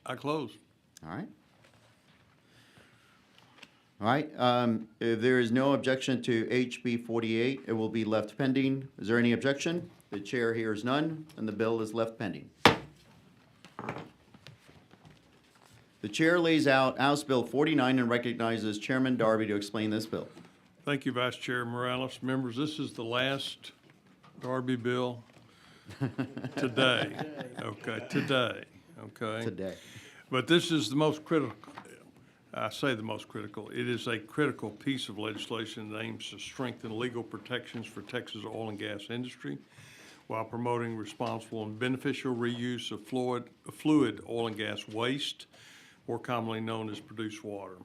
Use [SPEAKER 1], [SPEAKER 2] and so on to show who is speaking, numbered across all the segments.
[SPEAKER 1] I close.
[SPEAKER 2] All right. All right, if there is no objection to HB 48, it will be left pending. Is there any objection? The chair hears none, and the bill is left pending. The chair lays out House Bill 49 and recognizes Chairman Darby to explain this bill.
[SPEAKER 1] Thank you, Vice Chair Morales. Members, this is the last Darby bill today. Okay, today. Okay.
[SPEAKER 2] Today.
[SPEAKER 1] But this is the most critical. I say the most critical. It is a critical piece of legislation that aims to strengthen legal protections for Texas oil and gas industry while promoting responsible and beneficial reuse of fluid oil and gas waste, more commonly known as produced water.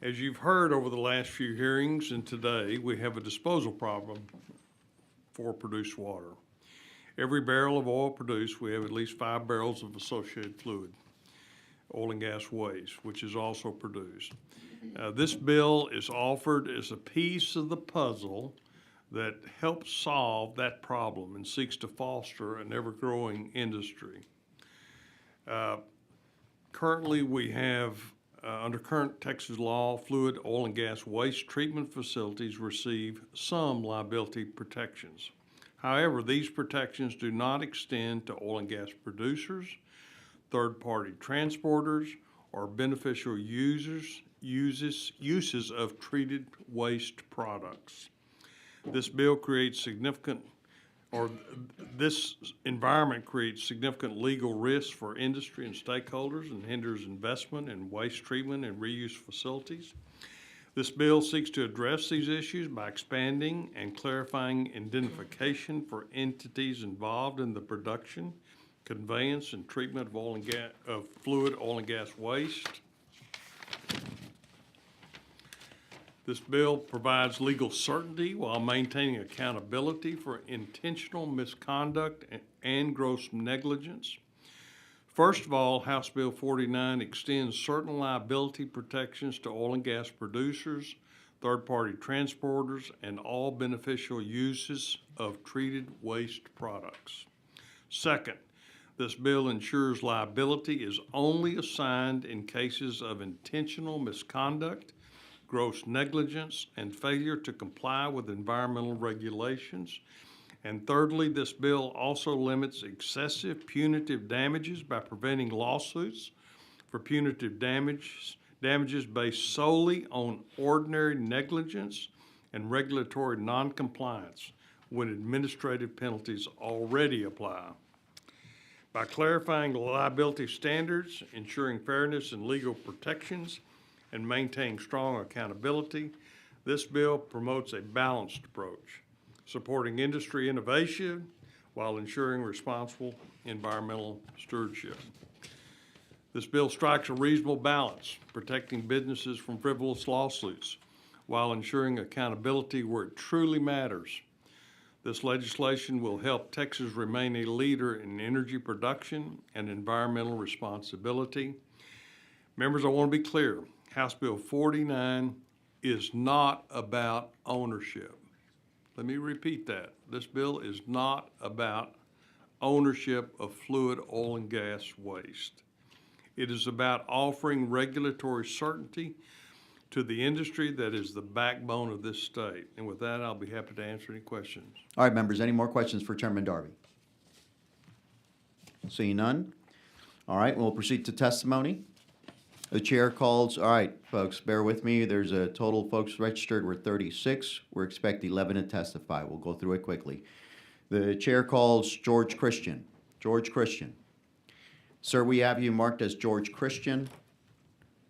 [SPEAKER 1] As you've heard over the last few hearings and today, we have a disposal problem for produced water. Every barrel of oil produced, we have at least 5 barrels of associated fluid, oil and gas waste, which is also produced. This bill is offered as a piece of the puzzle that helps solve that problem and seeks to foster an ever-growing industry. Currently, we have, under current Texas law, fluid oil and gas waste treatment facilities receive some liability protections. However, these protections do not extend to oil and gas producers, third-party transporters, or beneficial uses of treated waste products. This bill creates this environment creates significant legal risks for industry and stakeholders and hinders investment in waste treatment and reuse facilities. This bill seeks to address these issues by expanding and clarifying identification for entities involved in the production, conveyance, and treatment of fluid oil and gas waste. This bill provides legal certainty while maintaining accountability for intentional misconduct and gross negligence. First of all, House Bill 49 extends certain liability protections to oil and gas producers, third-party transporters, and all beneficial uses of treated waste products. Second, this bill ensures liability is only assigned in cases of intentional misconduct, gross negligence, and failure to comply with environmental regulations. And thirdly, this bill also limits excessive punitive damages by preventing lawsuits for punitive damages based solely on ordinary negligence and regulatory noncompliance when administrative penalties already apply. By clarifying liability standards, ensuring fairness and legal protections, and maintaining strong accountability, this bill promotes a balanced approach, supporting industry innovation while ensuring responsible environmental stewardship. This bill strikes a reasonable balance, protecting businesses from frivolous lawsuits while ensuring accountability where it truly matters. This legislation will help Texas remain a leader in energy production and environmental responsibility. Members, I want to be clear. House Bill 49 is not about ownership. Let me repeat that. This bill is not about ownership of fluid oil and gas waste. It is about offering regulatory certainty to the industry that is the backbone of this state. And with that, I'll be happy to answer any questions.
[SPEAKER 2] All right, members, any more questions for Chairman Darby? Seeing none. All right, we'll proceed to testimony. The chair calls, all right, folks, bear with me. There's a total folks registered. We're 36. We're expecting 11 to testify. We'll go through it quickly. The chair calls George Christian. George Christian. Sir, we have you marked as George Christian,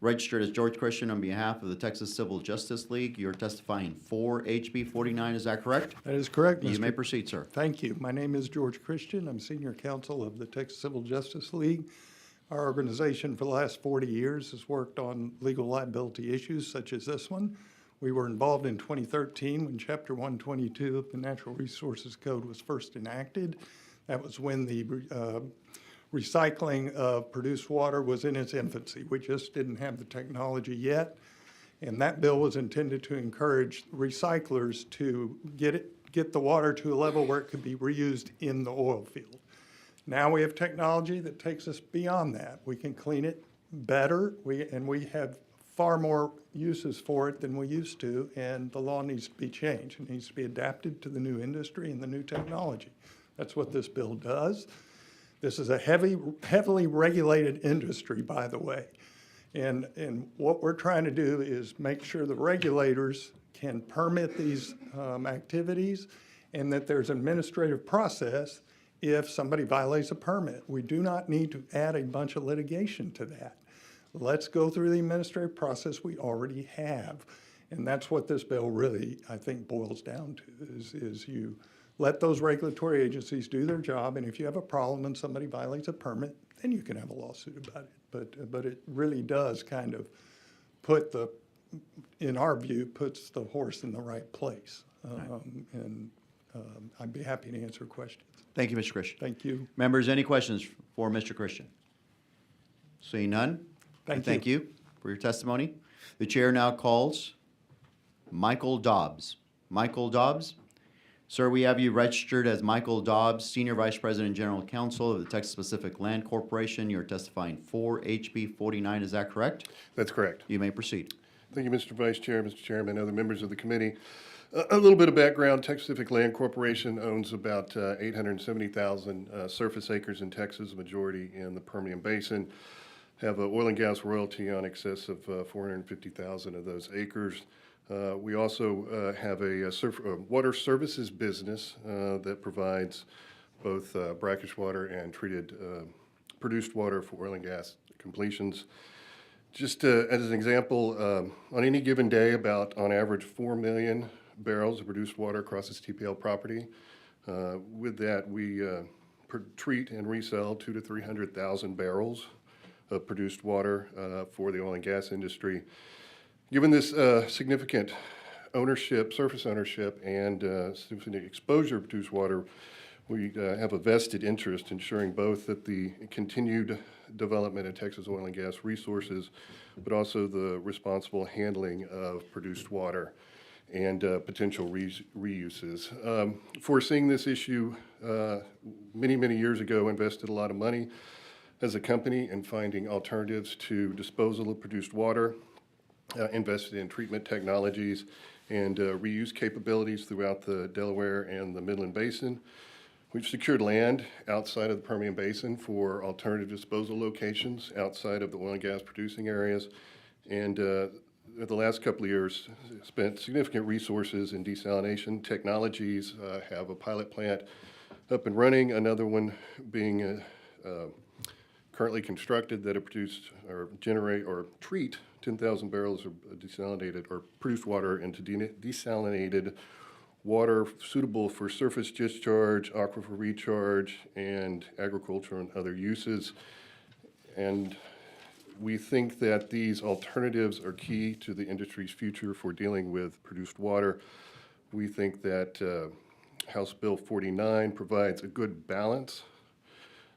[SPEAKER 2] registered as George Christian on behalf of the Texas Civil Justice League. You're testifying for HB 49, is that correct?
[SPEAKER 3] That is correct, Mr.
[SPEAKER 2] You may proceed, sir.
[SPEAKER 3] Thank you. My name is George Christian. I'm senior counsel of the Texas Civil Justice League. Our organization for the last 40 years has worked on legal liability issues such as this one. We were involved in 2013 when Chapter 122 of the Natural Resources Code was first enacted. That was when the recycling of produced water was in its infancy. We just didn't have the technology yet. And that bill was intended to encourage recyclers to get the water to a level where it could be reused in the oil field. Now we have technology that takes us beyond that. We can clean it better, and we have far more uses for it than we used to, and the law needs to be changed. It needs to be adapted to the new industry and the new technology. That's what this bill does. This is a heavily regulated industry, by the way. And what we're trying to do is make sure the regulators can permit these activities and that there's an administrative process if somebody violates a permit. We do not need to add a bunch of litigation to that. Let's go through the administrative process we already have. And that's what this bill really, I think, boils down to, is you let those regulatory agencies do their job, and if you have a problem and somebody violates a permit, then you can have a lawsuit about it. But it really does kind of put in our view, puts the horse in the right place. I'd be happy to answer questions.
[SPEAKER 2] Thank you, Mr. Christian.
[SPEAKER 3] Thank you.
[SPEAKER 2] Members, any questions for Mr. Christian? Seeing none?
[SPEAKER 3] Thank you.
[SPEAKER 2] You for your testimony. The chair now calls Michael Dobbs. Michael Dobbs? Sir, we have you registered as Michael Dobbs, Senior Vice President and General Counsel of the Texas Pacific Land Corporation. You're testifying for HB 49, is that correct?
[SPEAKER 4] That's correct.
[SPEAKER 2] You may proceed.
[SPEAKER 4] Thank you, Mr. Vice Chair, Mr. Chairman, other members of the committee. A little bit of background. Texas Pacific Land Corporation owns about 870,000 surface acres in Texas, a majority in the Permian Basin. Have an oil and gas royalty on excess of 450,000 of those acres. We also have a water services business that provides both brackish water and treated produced water for oil and gas completions. Just as an example, on any given day, about on average 4 million barrels of produced water across this TPL property. With that, we treat and resell 200,000 to 300,000 barrels of produced water for the oil and gas industry. Given this significant ownership, surface ownership, and significant exposure of produced water, we have a vested interest ensuring both that the continued development of Texas oil and gas resources, but also the responsible handling of produced water and potential reuses. Foreseeing this issue many years ago, invested a lot of money as a company in finding alternatives to disposal of produced water, invested in treatment technologies and reuse capabilities throughout the Delaware and the Midland Basin. We've secured land outside of the Permian Basin for alternative disposal locations outside of the oil and gas producing areas. And the last couple of years, spent significant resources in desalination technologies, have a pilot plant up and running, another one being currently constructed that'll produce or generate or treat 10,000 barrels of desalinated or produced water into desalinated water suitable for surface discharge, aquifer recharge, and agriculture and other uses. And we think that these alternatives are key to the industry's future for dealing with produced water. We think that House Bill 49 provides a good balance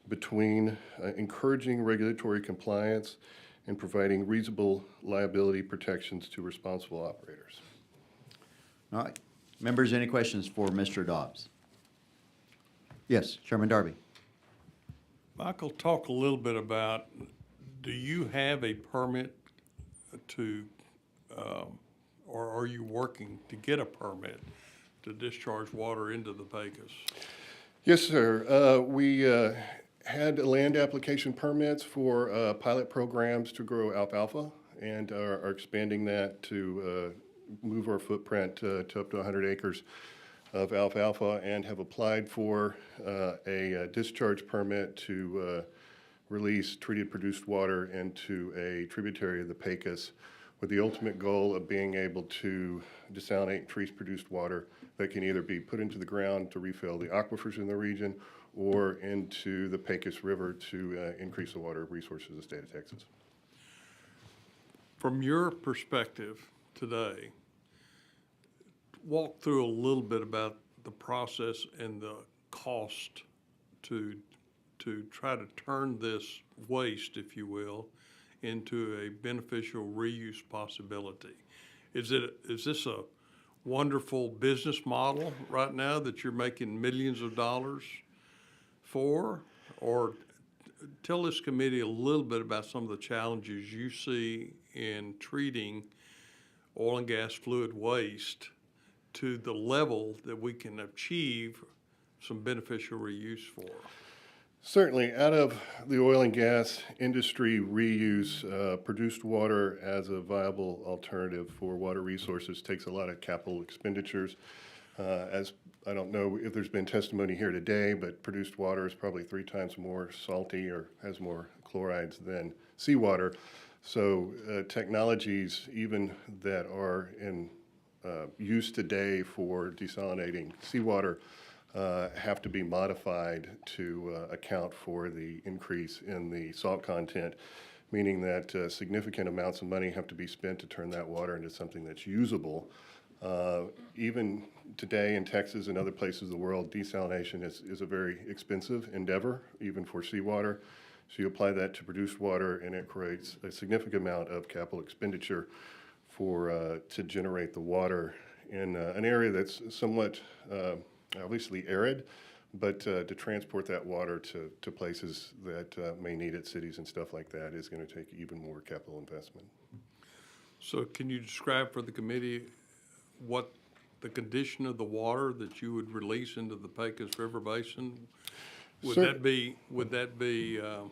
[SPEAKER 4] between encouraging regulatory compliance and providing reasonable liability protections to responsible operators.
[SPEAKER 2] All right. Members, any questions for Mr. Dobbs? Yes, Chairman Darby.
[SPEAKER 1] Michael, talk a little bit about, do you have a permit to, or are you working to get a permit to discharge water into the Pecos?
[SPEAKER 4] Yes, sir. We had land application permits for pilot programs to grow alfalfa and are expanding that to move our footprint to up to 100 acres of alfalfa and have applied for a discharge permit to release treated produced water into a tributary of the Pecos with the ultimate goal of being able to desalinate and treat produced water that can either be put into the ground to refill the aquifers in the region or into the Pecos River to increase the water resources of the state of Texas.
[SPEAKER 1] From your perspective today, walk through a little bit about the process and the cost to try to turn this waste, if you will, into a beneficial reuse possibility. Is this a wonderful business model right now that you're making millions of dollars for? or tell this committee a little bit about some of the challenges you see in treating oil and gas fluid waste to the level that we can achieve some beneficial reuse for.
[SPEAKER 4] Certainly, out of the oil and gas industry, reuse produced water as a viable alternative for water resources takes a lot of capital expenditures. As I don't know if there's been testimony here today, but produced water is probably 3 times more salty or has more chlorides than seawater. So technologies even that are in use today for desalinating seawater have to be modified to account for the increase in the salt content, meaning that significant amounts of money have to be spent to turn that water into something that's usable. Even today in Texas and other places of the world, desalination is a very expensive endeavor, even for seawater. So you apply that to produced water, and it creates a significant amount of capital expenditure for to generate the water in an area that's somewhat obviously arid, but to transport that water to places that may need it, cities and stuff like that, is going to take even more capital investment.
[SPEAKER 1] So can you describe for the committee what the condition of the water that you would release into the Pecos River Basin? Would
[SPEAKER 4] Cer-
[SPEAKER 1] that be kind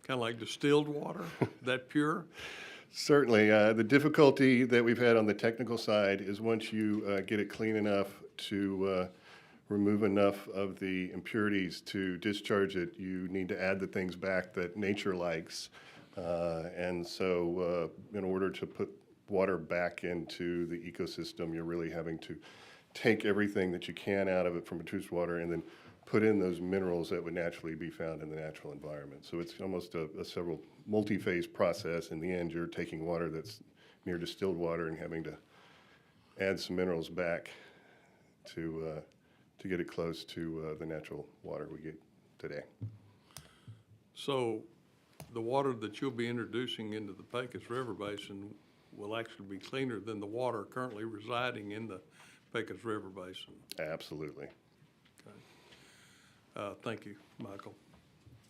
[SPEAKER 1] of like distilled water, that pure?
[SPEAKER 4] Certainly. The difficulty that we've had on the technical side is once you get it clean enough to remove enough of the impurities to discharge it, you need to add the things back that nature likes. And so in order to put water back into the ecosystem, you're really having to take everything that you can out of it from produced water and then put in those minerals that would naturally be found in the natural environment. So it's almost a several multi-phase process. In the end, you're taking water that's near distilled water and having to add some minerals back to get it close to the natural water we get today.
[SPEAKER 1] So the water that you'll be introducing into the Pecos River Basin will actually be cleaner than the water currently residing in the Pecos River Basin.
[SPEAKER 4] Absolutely.
[SPEAKER 1] Thank you, Michael.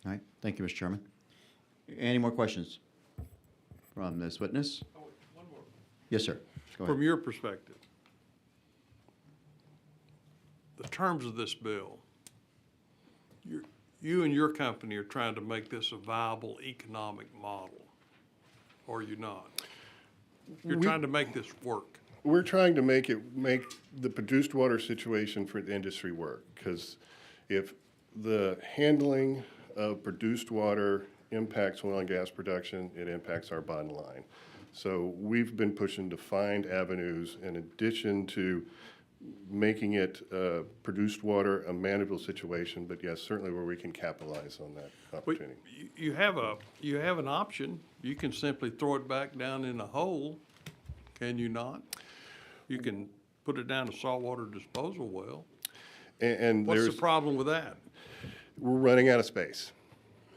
[SPEAKER 2] All right, thank you, Mr. Chairman. Any more questions from this witness?
[SPEAKER 1] One more.
[SPEAKER 2] Yes, sir. Go ahead.
[SPEAKER 1] From your perspective, the terms of this bill, you and your company are trying to make this a viable economic model, or you're not? You're trying to make this work.
[SPEAKER 4] We're trying to make the produced water situation for the industry work, because if the handling of produced water impacts oil and gas production, it impacts our bottom line. So we've been pushing to find avenues in addition to making it produced water a manageable situation, but yes, certainly where we can capitalize on that
[SPEAKER 1] But
[SPEAKER 4] opportunity.
[SPEAKER 1] you have an option. You can simply throw it back down in a hole, can you not? You can put it down a saltwater disposal well.
[SPEAKER 4] And
[SPEAKER 1] What's the
[SPEAKER 4] there's,
[SPEAKER 1] problem with that?
[SPEAKER 4] we're running out of space.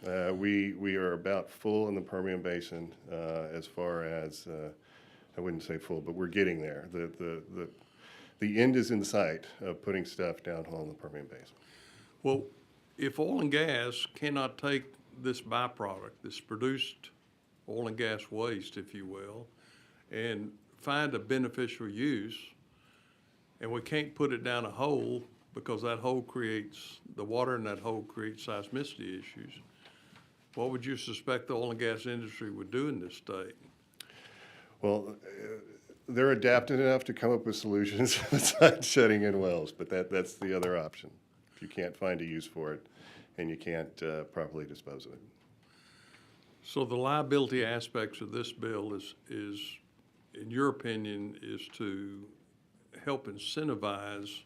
[SPEAKER 4] We are about full in the Permian Basin as far as, I wouldn't say full, but we're getting there. The end is in sight of putting stuff downhole in the Permian Basin.
[SPEAKER 1] Well, if oil and gas cannot take this byproduct, this produced oil and gas waste, if you will, and find a beneficial use, and we can't put it down a hole because that hole creates, the water in that hole creates seismicity issues, what would you suspect the oil and gas industry would do in this state?
[SPEAKER 4] Well, they're adapted enough to come up with solutions besides shutting in wells, but that's the other option. If you can't find a use for it and you can't properly dispose of it.
[SPEAKER 1] So the liability aspects of this bill is, in your opinion, is to help incentivize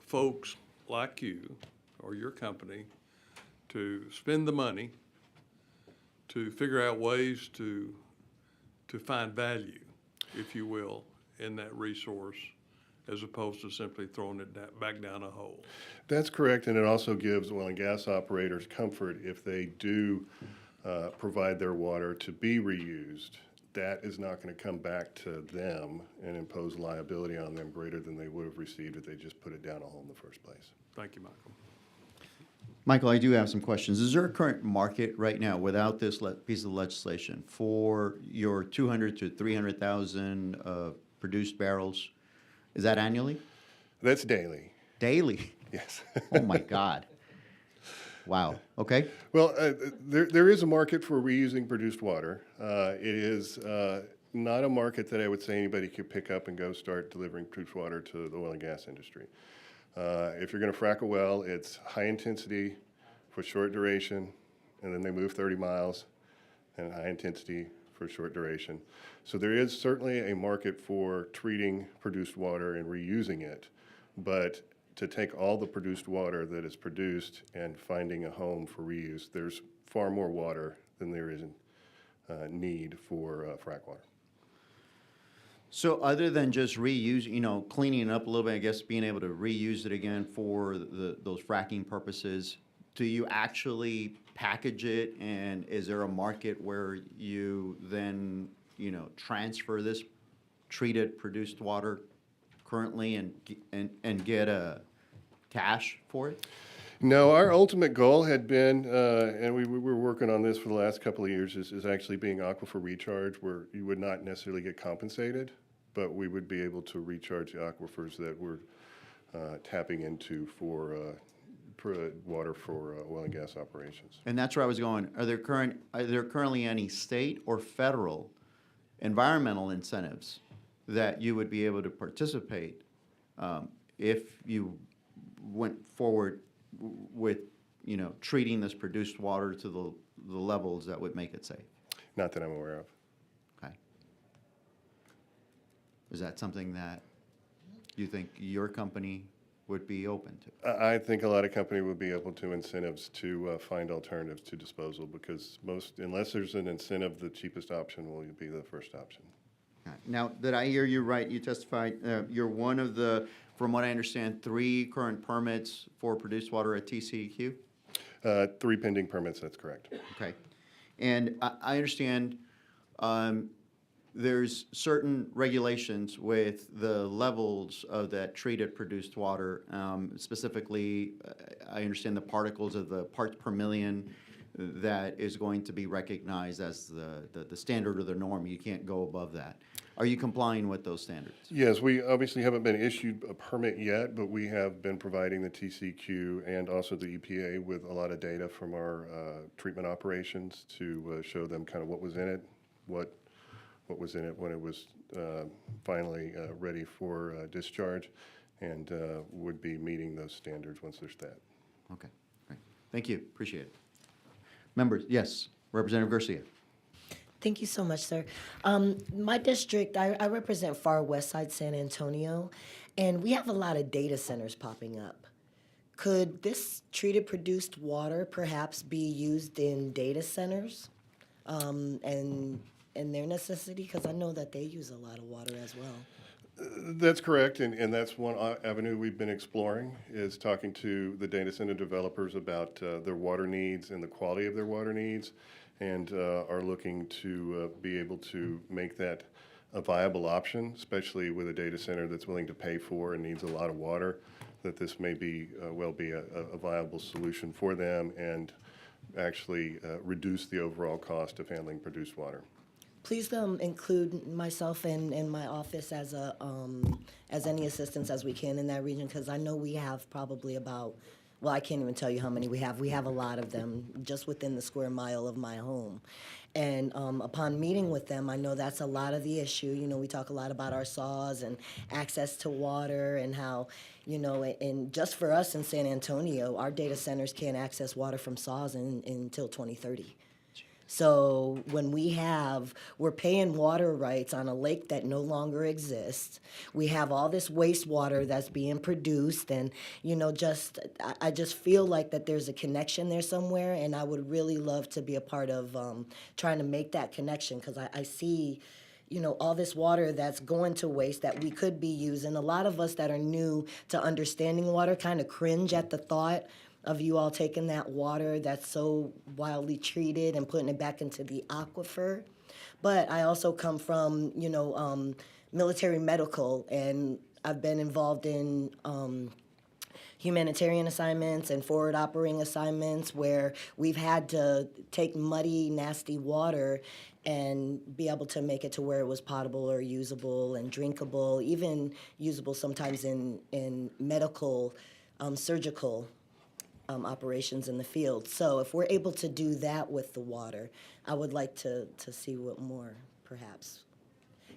[SPEAKER 1] folks like you or your company to spend the money to figure out ways to find value, if you will, in that resource, as opposed to simply throwing it back down a hole.
[SPEAKER 4] That's correct, and it also gives oil and gas operators comfort if they do provide their water to be reused. That is not going to come back to them and impose liability on them greater than they would have received if they just put it down a hole in the first place.
[SPEAKER 1] Thank you, Michael.
[SPEAKER 2] Michael, I do have some questions. Is there a current market right now without this piece of legislation for your 200 to 300,000 produced barrels? Is that annually?
[SPEAKER 4] That's daily,
[SPEAKER 2] Daily?
[SPEAKER 4] yes.
[SPEAKER 2] Oh my God. Wow. Okay.
[SPEAKER 4] Well, there is a market for reusing produced water. It is not a market that I would say anybody could pick up and go start delivering produced water to the oil and gas industry. If you're going to frack a well, it's high intensity for short duration, and then they move 30 miles, and high intensity for short duration. So there is certainly a market for treating produced water and reusing it, but to take all the produced water that is produced and finding a home for reuse, there's far more water than there is need for frack water.
[SPEAKER 2] So other than just reuse, cleaning it up a little bit, I guess being able to reuse it again for those fracking purposes, do you actually package it, and is there a market where you then, transfer this treated produced water currently and get a cash for it?
[SPEAKER 4] No, our ultimate goal had been, and we were working on this for the last couple of years, is actually being aquifer recharge, where you would not necessarily get compensated, but we would be able to recharge the aquifers that we're tapping into for water for oil and gas operations.
[SPEAKER 2] And that's where I was going. Are there currently any state or federal environmental incentives that you would be able to participate if you went forward with, treating this produced water to the levels that would make it safe?
[SPEAKER 4] Not that I'm aware of.
[SPEAKER 2] Okay. Is that something that you think your company would be open to?
[SPEAKER 4] I think a lot of companies would be able to incentives to find alternatives to disposal, because unless there's an incentive, the cheapest option will be the first option.
[SPEAKER 2] Okay. Now, did I hear you right? You testified, you're one of the, from what I understand, 3 current permits for produced water at TCEQ?
[SPEAKER 4] 3 pending permits, that's correct.
[SPEAKER 2] Okay. And I understand there's certain regulations with the levels of that treated produced water. Specifically, I understand the particles of the parts per million that is going to be recognized as the standard or the norm. You can't go above that. Are you complying with those standards?
[SPEAKER 4] Yes, we obviously haven't been issued a permit yet, but we have been providing the TCQ and also the EPA with a lot of data from our treatment operations to show them kind of what was in it, what was in it when it was finally ready for discharge, and would be meeting those standards once they're set.
[SPEAKER 2] Okay, great. Thank you. Appreciate it. Members, yes, Representative Garcia.
[SPEAKER 5] Thank you so much, sir. My district, I represent far west side San Antonio, and we have a lot of data centers popping up. Could this treated produced water perhaps be used in data centers and their necessity? Because I know that they use a lot of water as well.
[SPEAKER 4] That's correct, and that's one avenue we've been exploring, is talking to the data center developers about their water needs and the quality of their water needs, and are looking to be able to make that a viable option, especially with a data center that's willing to pay for and needs a lot of water, that this may be a viable solution for them and actually reduce the overall cost of handling produced water.
[SPEAKER 5] Please include myself and my office as any assistance as we can in that region, because I know we have probably about, well, I can't even tell you how many we have. We have a lot of them just within the square mile of my home. And upon meeting with them, I know that's a lot of the issue. You know, we talk a lot about our saws and access to water and how, you know, and just for us in San Antonio, our data centers can't access water from saws until 2030. So when we're paying water rights on a lake that no longer exists, we have all this wastewater that's being produced, and, you know, I just feel like that there's a connection there somewhere, and I would really love to be a part of trying to make that connection, because I see, you know, all this water that's going to waste that we could be using. A lot of us that are new to understanding water kind of cringe at the thought of you all taking that water that's so wildly treated and putting it back into the aquifer. But I also come from, you know, military medical, and I've been involved in humanitarian assignments and forward operating assignments where we've had to take muddy, nasty water and be able to make it to where it was potable or usable and drinkable, even usable sometimes in medical, surgical operations in the field. So if we're able to do that with the water, I would like to see what more perhaps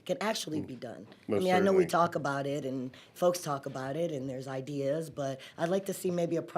[SPEAKER 5] can actually be done.
[SPEAKER 4] Most
[SPEAKER 5] I mean, I know we
[SPEAKER 4] certainly.
[SPEAKER 5] talk about it and folks talk about it and there's ideas, but I'd like to see maybe a